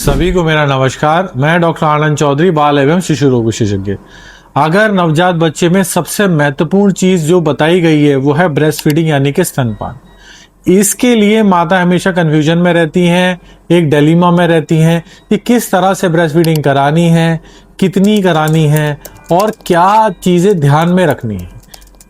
सभी को मेरा नमस्कार। मैं डॉक्टर आनंद चौधरी, बाल एवं शिशु रोग विशेषज्ञ। अगर नवजात बच्चे में सबसे महत्वपूर्ण चीज जो बताई गई है वो है ब्रेस्ट फीडिंग यानी कि स्तनपान। इसके लिए माता हमेशा कंफ्यूजन में रहती हैं, एक डिलेमा में रहती हैं कि किस तरह से ब्रेस्ट फीडिंग करानी है, कितनी करानी है और क्या चीजें ध्यान में रखनी है।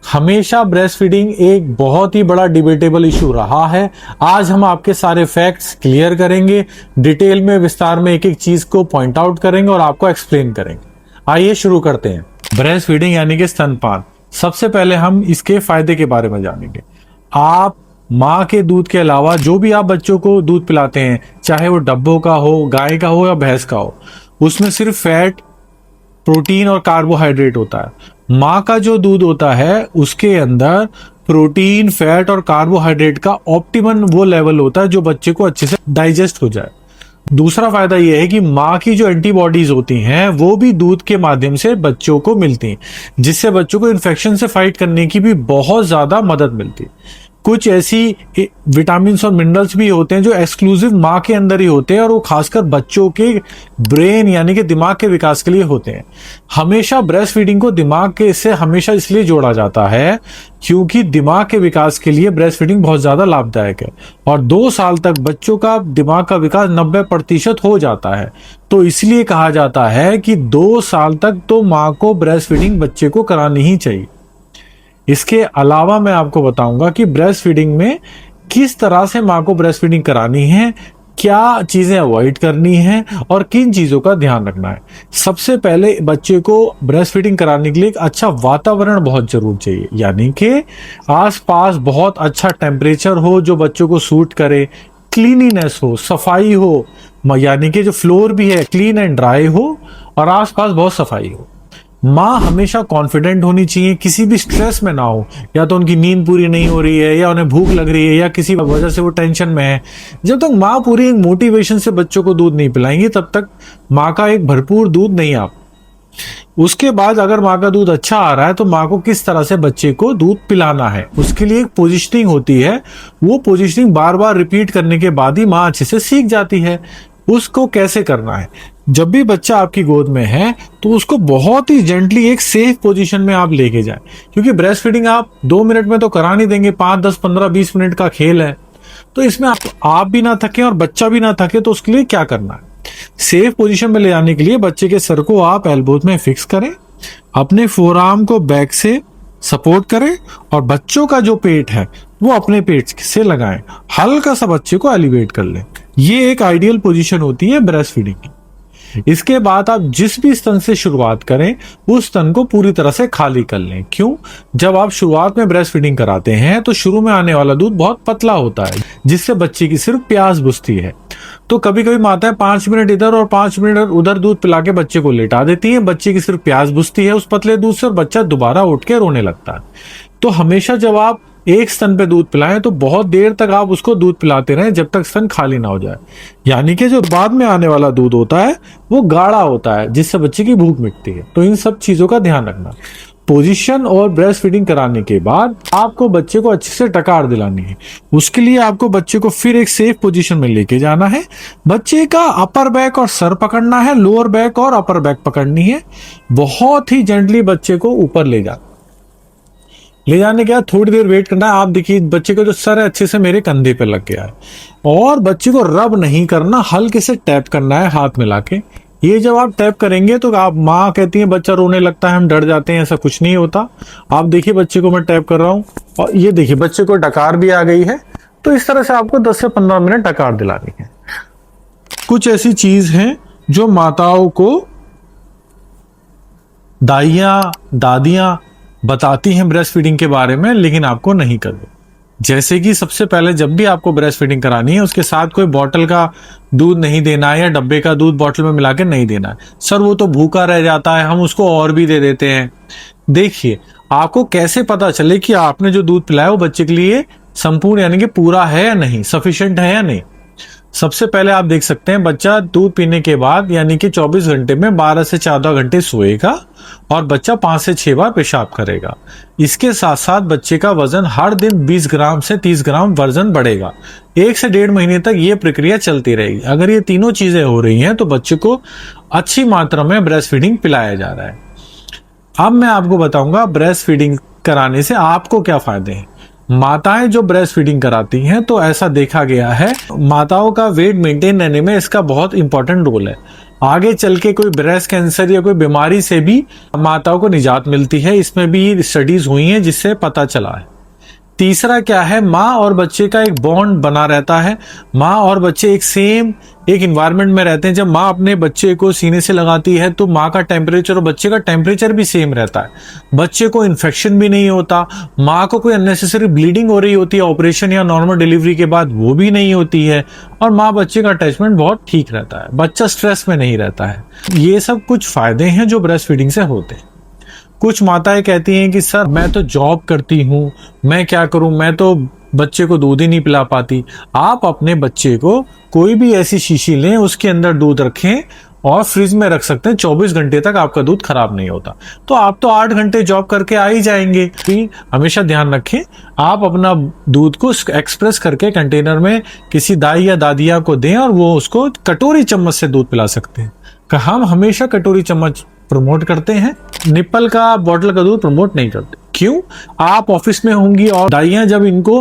हमेशा ब्रेस्ट फीडिंग एक बहुत ही बड़ा डिबेटेबल इशू रहा है। आज हम आपके सारे फैक्ट्स क्लियर करेंगे, डिटेल में विस्तार में एक एक चीज को पॉइंट आउट करेंगे और आपको एक्सप्लेन करेंगे। आइए शुरू करते हैं। ब्रेस्ट फीडिंग यानी कि स्तनपान। सबसे पहले हम इसके फायदे के बारे में जानेंगे। आप माँ के दूध के अलावा जो भी आप बच्चों को दूध पिलाते हैं, चाहे वो डब्बों का हो, गाय का हो या भैंस का हो, उसमें सिर्फ फैट, प्रोटीन और कार्बोहाइड्रेट होता है। माँ का जो दूध होता है उसके अंदर प्रोटीन, फैट और कार्बोहाइड्रेट का ऑप्टिमम वो लेवल होता है जो बच्चे को अच्छे से डाइजेस्ट हो जाए। दूसरा फायदा यह है कि माँ की जो एंटीबॉडीज होती हैं वो भी दूध के माध्यम से बच्चों को मिलती हैं, जिससे बच्चों को इन्फेक्शन से फाइट करने की भी बहुत ज्यादा मदद मिलती है। कुछ ऐसी विटामिन और मिनरल्स भी होते हैं जो एक्सक्लूसिव माँ के अंदर ही होते हैं और वो खासकर बच्चों के ब्रेन यानी कि दिमाग के विकास के लिए होते हैं। हमेशा ब्रेस्ट फीडिंग को दिमाग के से हमेशा इसलिए जोड़ा जाता है क्योंकि दिमाग के विकास के लिए ब्रेस्ट फीडिंग बहुत ज्यादा लाभदायक है और 2 साल तक बच्चों का दिमाग का विकास 90% हो जाता है। तो इसलिए कहा जाता है कि 2 साल तक तो माँ को ब्रेस्ट फीडिंग बच्चे को करानी ही चाहिए। इसके अलावा मैं आपको बताऊंगा कि ब्रेस्ट फीडिंग में किस तरह से माँ को ब्रेस्ट फीडिंग करानी है, क्या चीजें अवॉइड करनी है और किन चीजों का ध्यान रखना है। सबसे पहले बच्चे को ब्रेस्ट फीडिंग कराने के लिए एक अच्छा वातावरण बहुत जरूर चाहिए, यानी कि आसपास बहुत अच्छा टेम्परेचर हो जो बच्चों को सूट करे, क्लीनिनेस हो, सफाई हो, यानी कि जो फ्लोर भी है क्लीन एंड ड्राई हो और आसपास बहुत सफाई हो। माँ हमेशा कॉन्फिडेंट होनी चाहिए, किसी भी स्ट्रेस में ना हो, या तो उनकी नींद पूरी नहीं हो रही है या उन्हें भूख लग रही है या किसी वजह से वो टेंशन में है। जब तक माँ पूरी मोटिवेशन से बच्चों को दूध नहीं पिलाएंगी तब तक माँ का एक भरपूर दूध नहीं आ। उसके बाद अगर माँ का दूध अच्छा आ रहा है तो माँ को किस तरह से बच्चे को दूध पिलाना है उसके लिए एक पोजिशनिंग होती है। वो पोजिशनिंग बार बार रिपीट करने के बाद ही माँ अच्छे से सीख जाती है उसको कैसे करना है। जब भी बच्चा आपकी गोद में है तो उसको बहुत ही जेंटली एक सेफ पोजीशन में आप लेके जाएं, क्योंकि ब्रेस्ट फीडिंग आप 2 मिनट में तो करा नहीं देंगे, 5, 10, 15, 20 मिनट का खेल है। तो इसमें आप भी ना थके और बच्चा भी ना थके, तो उसके लिए क्या करना है, सेफ पोजीशन में ले जाने के लिए बच्चे के सर को आप एल्बोज में फिक्स करें, अपने फोरआर्म को बैक से सपोर्ट करें और बच्चों का जो पेट है वो अपने पेट से लगाएं, हल्का सा बच्चे को एलिवेट कर लें। ये एक आइडियल पोजीशन होती है ब्रेस्ट फीडिंग की। इसके बाद आप जिस भी स्तन से शुरुआत करें उस स्तन को पूरी तरह से खाली कर लें। क्यों? जब आप शुरुआत में ब्रेस्ट फीडिंग कराते हैं तो शुरू में आने वाला दूध बहुत पतला होता है जिससे बच्चे की सिर्फ प्यास बुझती है। तो कभी कभी माताएं 5 मिनट इधर और 5 मिनट उधर दूध पिला के बच्चे को लेटा देती हैं, बच्चे की सिर्फ प्यास बुझती है उस पतले दूध से और बच्चा दोबारा उठ के रोने लगता है। तो हमेशा जब आप एक स्तन पे दूध पिलाएं तो बहुत देर तक आप उसको दूध पिलाते रहें जब तक स्तन खाली ना हो जाए, यानी कि जो बाद में आने वाला दूध होता है वो गाढ़ा होता है जिससे बच्चे की भूख मिटती है। तो इन सब चीजों का ध्यान रखना। पोजीशन और ब्रेस्ट फीडिंग कराने के बाद आपको बच्चे को अच्छे से टकार दिलानी है। उसके लिए आपको बच्चे को फिर एक सेफ पोजीशन में लेके जाना है। बच्चे का अपर बैक और सर पकड़ना है, लोअर बैक और अपर बैक पकड़नी है। बहुत ही जेंटली बच्चे को ऊपर ले जाने के बाद थोड़ी देर वेट करना है। आप देखिए बच्चे का जो सर है अच्छे से मेरे कंधे पे लग गया है और बच्चे को रब नहीं करना, हल्के से टैप करना है हाथ मिला के। ये जब आप टैप करेंगे तो आप माँ कहती है बच्चा रोने लगता है, हम डर जाते हैं, ऐसा कुछ नहीं होता। आप देखिए बच्चे को मैं टैप कर रहा हूँ और ये देखिए बच्चे को डकार भी आ गई है। तो इस तरह से आपको 10 से 15 मिनट डकार दिलानी है। कुछ ऐसी चीज है जो माताओं को दादियां बताती हैं ब्रेस्ट फीडिंग के बारे में, लेकिन आपको नहीं करनी। जैसे कि सबसे पहले जब भी आपको ब्रेस्ट फीडिंग करानी है उसके साथ कोई बॉटल का दूध नहीं देना है या डब्बे का दूध बॉटल में मिला के नहीं देना है। सर वो तो भूखा रह जाता है, हम उसको और भी दे देते हैं। देखिए आपको कैसे पता चले कि आपने जो दूध पिलाया वो बच्चे के लिए संपूर्ण यानी कि पूरा है या नहीं, सफिशिएंट है या नहीं। सबसे पहले आप देख सकते हैं बच्चा दूध पीने के बाद यानी कि 24 घंटे में 12 से 14 घंटे सोएगा और बच्चा 5 से 6 बार पेशाब करेगा। इसके साथ साथ बच्चे का वजन हर दिन 20 ग्राम से 30 ग्राम वजन बढ़ेगा। 1 से 1.5 महीने तक ये प्रक्रिया चलती रहेगी। अगर ये तीनों चीजें हो रही हैं तो बच्चे को अच्छी मात्रा में ब्रेस्ट फीडिंग पिलाया जा रहा है। अब मैं आपको बताऊंगा ब्रेस्ट फीडिंग कराने से आपको क्या फायदे हैं। माताएं जो ब्रेस्ट फीडिंग कराती हैं तो ऐसा देखा गया है माताओं का वेट मेंटेन रहने में इसका बहुत इंपॉर्टेंट रोल है। आगे चल के कोई ब्रेस्ट कैंसर या कोई बीमारी से भी माताओं को निजात मिलती है, इसमें भी स्टडीज हुई हैं जिससे पता चला है। तीसरा क्या है, माँ और बच्चे का एक बॉन्ड बना रहता है। माँ और बच्चे एक इन्वायरमेंट में रहते हैं। जब माँ अपने बच्चे को सीने से लगाती है तो माँ का टेम्परेचर और बच्चे का टेम्परेचर भी सेम रहता है। बच्चे को इन्फेक्शन भी नहीं होता। माँ को कोई अननेसेसरी ब्लीडिंग हो रही होती है ऑपरेशन या नॉर्मल डिलीवरी के बाद, वो भी नहीं होती है। और माँ बच्चे का अटैचमेंट बहुत ठीक रहता है, बच्चा स्ट्रेस में नहीं रहता है। ये सब कुछ फायदे हैं जो ब्रेस्ट फीडिंग से होते हैं। कुछ माताएं कहती हैं कि सर मैं तो जॉब करती हूँ, मैं क्या करूं, मैं तो बच्चे को दूध ही नहीं पिला पाती। आप अपने बच्चे को कोई भी ऐसी शीशी लें, उसके अंदर दूध रखें और फ्रिज में रख सकते हैं। 24 घंटे तक आपका दूध खराब नहीं होता। तो आप तो 8 घंटे जॉब करके आ ही जाएंगे। कि हमेशा ध्यान रखें, आप अपना दूध को एक्सप्रेस करके कंटेनर में किसी दाई या दादिया को दें और वो उसको कटोरी चम्मच से दूध पिला सकते हैं। हम हमेशा कटोरी चम्मच प्रमोट करते हैं, निप्पल का बॉटल का दूध प्रमोट नहीं करते। क्यों? आप ऑफिस में होंगी और दाइयां जब इनको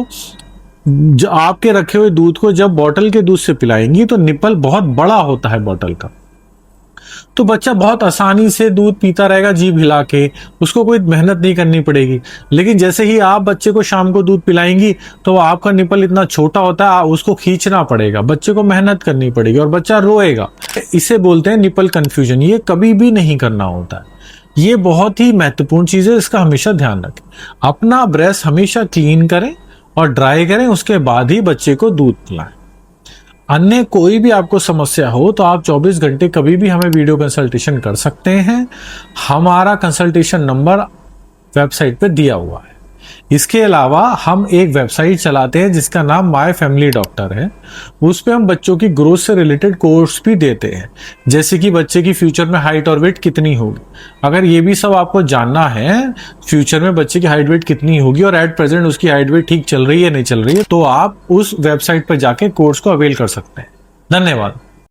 आपके रखे हुए दूध को जब बॉटल के दूध से पिलाएंगी तो निप्पल बहुत बड़ा होता है बॉटल का, तो बच्चा बहुत आसानी से दूध पीता रहेगा जीभ हिला के, उसको कोई मेहनत नहीं करनी पड़ेगी। लेकिन जैसे ही आप बच्चे को शाम को दूध पिलाएंगी तो आपका निप्पल इतना छोटा होता है, उसको खींचना पड़ेगा, बच्चे को मेहनत करनी पड़ेगी और बच्चा रोएगा। इसे बोलते हैं निप्पल कंफ्यूजन। ये कभी भी नहीं करना होता है। ये बहुत ही महत्वपूर्ण चीज है, इसका हमेशा ध्यान रखें। अपना ब्रेस्ट हमेशा क्लीन करें और ड्राई करें, उसके बाद ही बच्चे को दूध पिलाएं। अन्य कोई भी आपको समस्या हो तो आप 24 घंटे कभी भी हमें वीडियो कंसल्टेशन कर सकते हैं। हमारा कंसल्टेशन नंबर वेबसाइट पे दिया हुआ है। इसके अलावा हम एक वेबसाइट चलाते हैं जिसका नाम माय फैमिली डॉक्टर है। उस पे हम बच्चों की ग्रोथ से रिलेटेड कोर्स भी देते हैं, जैसे कि बच्चे की फ्यूचर में हाइट और वेट कितनी होगी। अगर ये भी सब आपको जानना है, फ्यूचर में बच्चे की हाइट वेट कितनी होगी और एट प्रेजेंट उसकी हाइट वेट ठीक चल रही है नहीं चल रही है, तो आप उस वेबसाइट पर जाके कोर्स को अवेल कर सकते हैं। धन्यवाद।